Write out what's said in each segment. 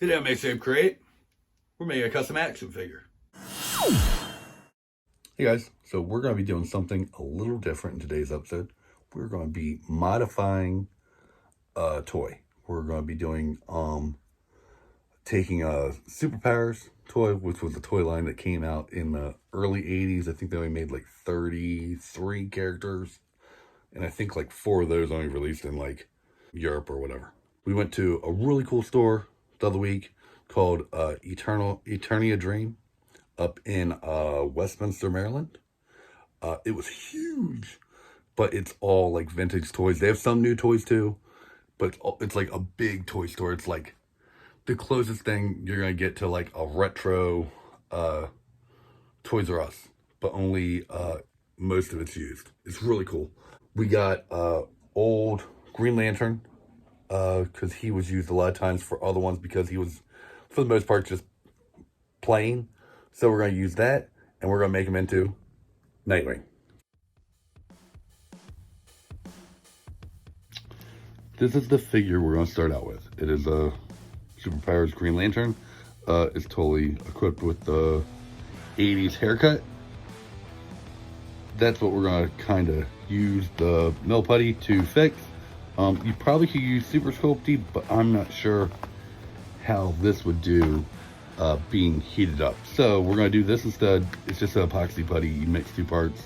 Today on Make Shape Create, we're making a custom action figure. Hey guys, so we're going to be doing something a little different in today's episode. We're going to be modifying a toy. We're going to be doing, taking a SUPERPOWERS toy, which was a toy line that came out in the early 80s. I think they only made like 33 characters. And I think like 4 of those only released in like Europe or whatever. We went to a really cool store the other week called Eternia Dream up in Westminster, Maryland. It was huge, but it's all like vintage toys. They have some new toys too, but it's like a big toy store. It's like the closest thing you're gonna get to like a retro Toys R Us, but only most of it's used. It's really cool. We got old Green Lantern, because he was used a lot of times for other ones because he was, for the most part, just plain. So we're going to use that, and we're going to make him into Nightwing. This is the figure we're going to start out with. It is a SUPERPOWERS Green Lantern. It's totally equipped with the 80s haircut. That's what we're going to kind of use the mill putty to fix. You probably could use Super Sculpty, but I'm not sure how this would do being heated up. So we're going to do this instead. It's just an epoxy putty. You mix 2 parts.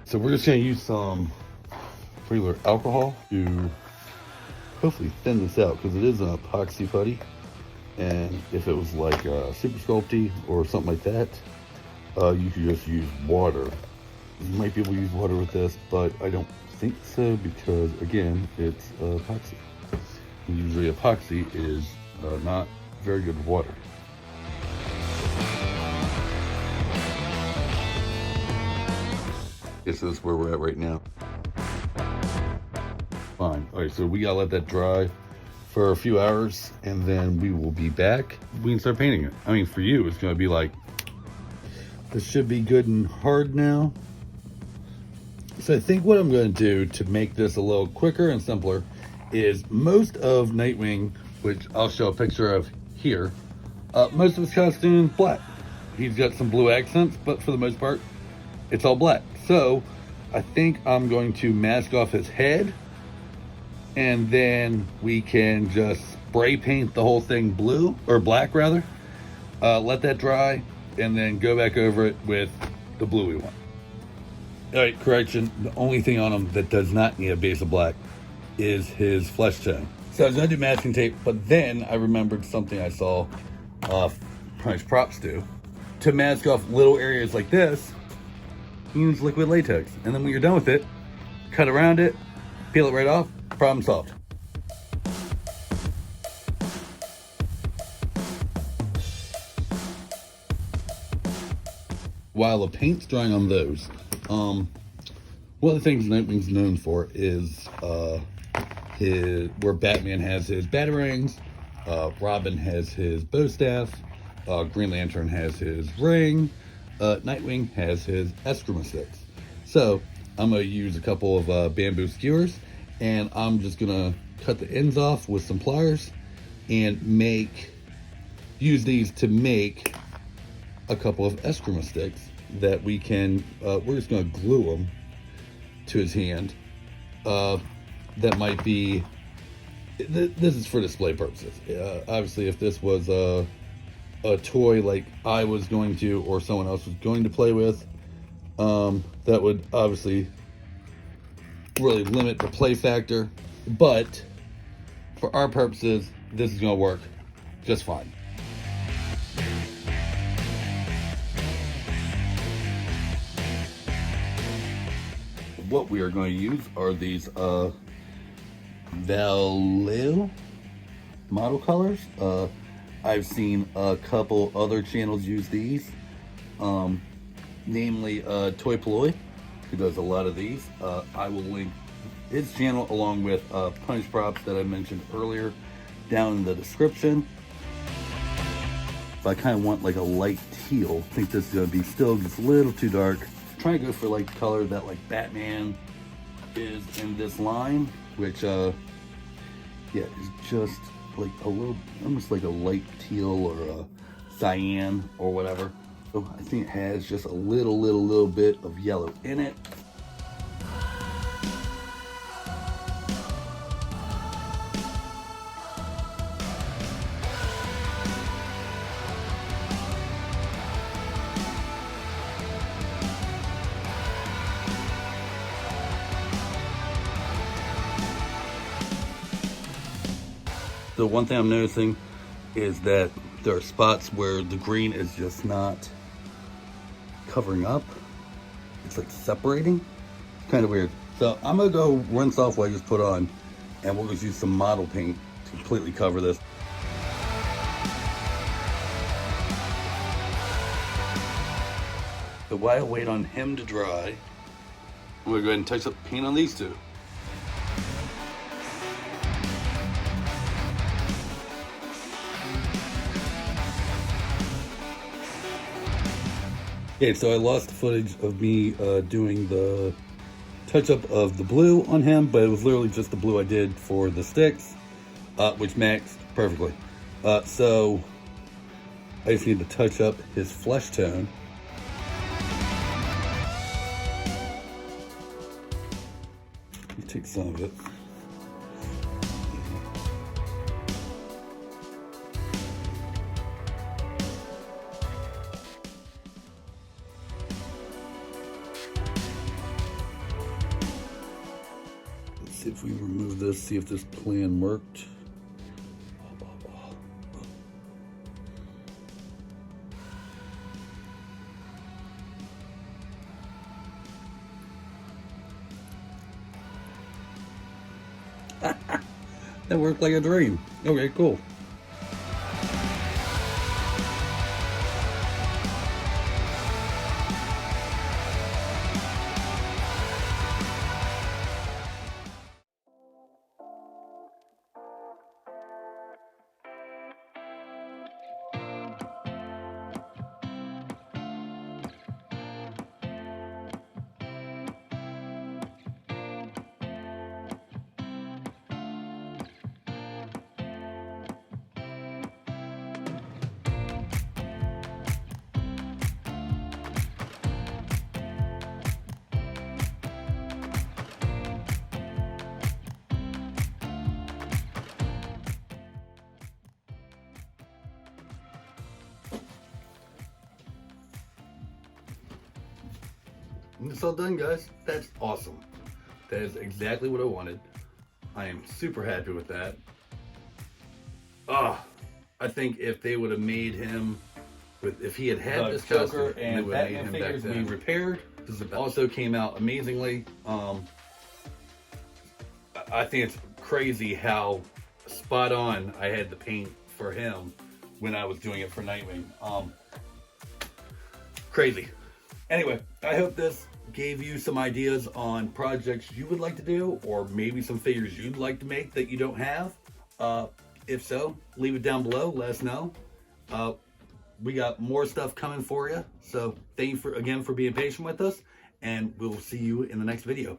So we're just going to use some regular alcohol to hopefully thin this out, because it is an epoxy putty. And if it was like Super Sculpty or something like that, you could just use water. You might be able to use water with this, but I don't think so, because again, it's epoxy. And usually epoxy is not very good with water. This is where we're at right now. Fine. All right, so we gotta let that dry for a few hours, and then we will be back. We can start painting it. I mean, for you, it's gonna be like, this should be good and hard now. So I think what I'm gonna do to make this a little quicker and simpler is most of Nightwing, which I'll show a picture of here, most of his costume is black. He's got some blue accents, but for the most part, it's all black. So I think I'm going to mask off his head, and then we can just spray paint the whole thing blue, or black rather. Let that dry, and then go back over it with the blue we want. All right, correction, the only thing on him that does not need a base of black is his flesh tone. So I was gonna do masking tape, but then I remembered something I saw Punch Props do. To mask off little areas like this, use liquid latex. And then when you're done with it, cut around it, peel it right off, problem solved. While the paint's drying on those, one of the things Nightwing's known for is where Batman has his batarangs, Robin has his bow staff, Green Lantern has his ring, Nightwing has his eskrima sticks. So I'm going to use a couple of bamboo skewers, and I'm just going to cut the ends off with some pliers and use these to make a couple of eskrima sticks that we can, we're just going to glue them to his hand. That might be, this is for display purposes. Obviously, if this was a toy like I was going to, or someone else was going to play with, that would obviously really limit the play factor, but for our purposes, this is going to work just fine. What we are going to use are these Vallejo model colors. I've seen a couple other channels use these, namely Toy Polloi, who does a lot of these. I will link his channel along with Punch Props that I mentioned earlier down in the description. but I kind of want like a light teal. I think this is gonna be still just a little too dark. I'm trying to go for like color that like Batman is in this line, which yeah, is just like a little, almost like a light teal or a cyan or whatever. So I think it has just a little bit of yellow in it. The one thing I'm noticing is that there are spots where the green is just not covering up. It's like separating, kind of weird. So I'm gonna go rinse off what I just put on, and we'll just use some model paint to completely cover this. So while I wait on him to dry, I'm gonna go ahead and touch up paint on these two. Okay, so I lost footage of me doing the touch-up of the blue on him, but it was literally just the blue I did for the sticks, which matched perfectly. So I just need to touch up his flesh tone. Let me take some of it. See if we remove this, see if this plan worked. That worked like a dream. Okay, cool. It's all done, guys. That's awesome. That is exactly what I wanted. I am super happy with that. I think if they would have made him if he had had this Joker and Batman figures be repaired, this also came out amazingly. I think it's crazy how spot on I had the paint for him when I was doing it for Nightwing. Crazy. Anyway, I hope this gave you some ideas on projects you would like to do, or maybe some figures you'd like to make that you don't have. If so, leave it down below, let us know. We got more stuff coming for you. So thank you again for being patient with us, and we'll see you in the next video.